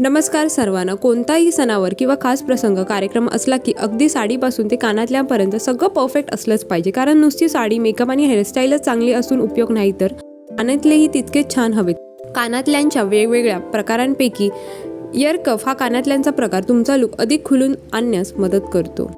नमस्कार सर्वांना. कोणताही सणावर किंवा खास प्रसंग कार्यक्रम असला की अगदी साडीपासून ते कानातल्यापर्यंत सगळं परफेक्ट असलंच पाहिजे. कारण नुसती साडी, मेकअप आणि हेअरस्टाईलच चांगली असून उपयोग नाही, तर कानातलेही तितकेच छान हवेत. कानातल्यांच्या वेगवेगळ्या प्रकारांपैकी इयर कफ हा कानातल्यांचा प्रकार तुमचा लुक अधिक खुलून आणण्यास मदत करतो.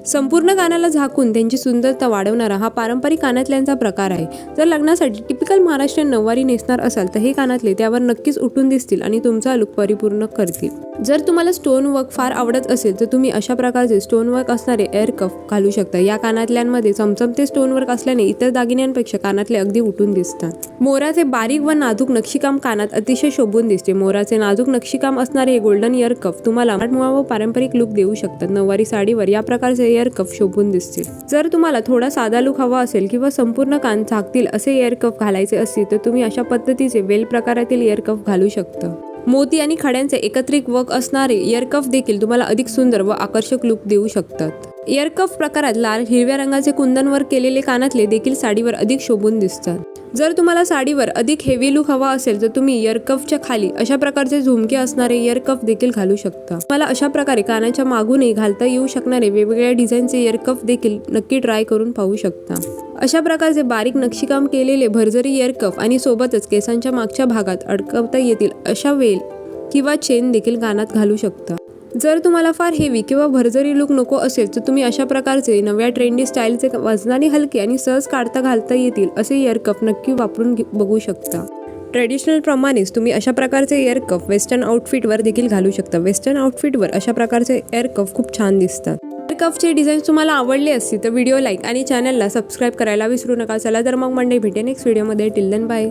संपूर्ण कानाला झाकून त्यांची सुंदरता वाढवणारा हा पारंपरिक कानातल्यांचा प्रकार आहे. जर लग्नासाठी टिपिकल महाराष्ट्रीयन नऊवारी नेसणार असाल तर हे कानातले त्यावर नक्कीच उठून दिसतील आणि तुमचा लुक परिपूर्ण करतील. जर तुम्हाला स्टोन वर्क फार आवडत असेल तर तुम्ही अशा प्रकारचे स्टोन वर्क असणारे इयर कफ घालू शकता. या कानातल्यांमध्ये चमचमते स्टोन वर्क असल्याने इतर दागिन्यांपेक्षा कानातले अगदी उठून दिसतात. मोराचे बारीक व नाजूक नक्षीकाम कानात अतिशय शोभून दिसते. मोराचे नाजूक नक्षीकाम असणारे हे गोल्डन इयर कफ तुम्हाला मराठमोळा व पारंपरिक लुक देऊ शकतात. नऊवारी साडीवर या प्रकारचे इयर कफ शोभून दिसतील. जर तुम्हाला थोडा साधा लुक हवा असेल किंवा संपूर्ण कान झाकतील असे इयर कफ घालायचे असतील तर तुम्ही अशा पद्धतीचे वेल प्रकारातील इयर कफ घालू शकता. मोती आणि खड्यांचे एकत्रित वर्क असणारे इयर कफ देखील तुम्हाला अधिक सुंदर व आकर्षक लुक देऊ शकतात. इयर कफ प्रकारात लाल हिरव्या रंगाचे कुंदन वर्क केलेले कानातले देखील साडीवर अधिक शोभून दिसतात. जर तुम्हाला साडीवर अधिक हेवी लुक हवा असेल तर तुम्ही इयर कफच्या खाली अशा प्रकारचे झुमके असणारे इयर कफ देखील घालू शकता. तुम्हाला अशा प्रकारे कानाच्या मागूनही घालता येऊ शकणारे वेगवेगळ्या डिझाईनचे इयर कफ देखील नक्की ट्राय करून पाहू शकता. अशा प्रकारचे बारीक नक्षीकाम केलेले भरजरी इयर कफ आणि सोबतच केसांच्या मागच्या भागात अडकवता येतील अशा वेल किंवा चेन देखील कानात घालू शकता. जर तुम्हाला फार हेवी किंवा भरजरी लुक नको असेल तर तुम्ही अशा प्रकारचे नव्या ट्रेंडी स्टाईलचे वजनाने हलके आणि सहज काढता घालता येतील असे इयर कफ नक्की वापरून बघू शकता. ट्रेडिशनल प्रमाणेच तुम्ही अशा प्रकारचे इयर कफ वेस्टर्न आउटफिटवर देखील घालू शकता. वेस्टर्न आउटफिटवर अशा प्रकारचे इयर कफ खूप छान दिसतात. इयर कफचे डिझाईन तुम्हाला आवडले असतील तर व्हिडिओ लाईक आणि चॅनलला सबस्क्राईब करायला विसरू नका. चला तर मग मंडळी, भेटेन नेक्स्ट व्हिडिओमध्ये. Till then bye.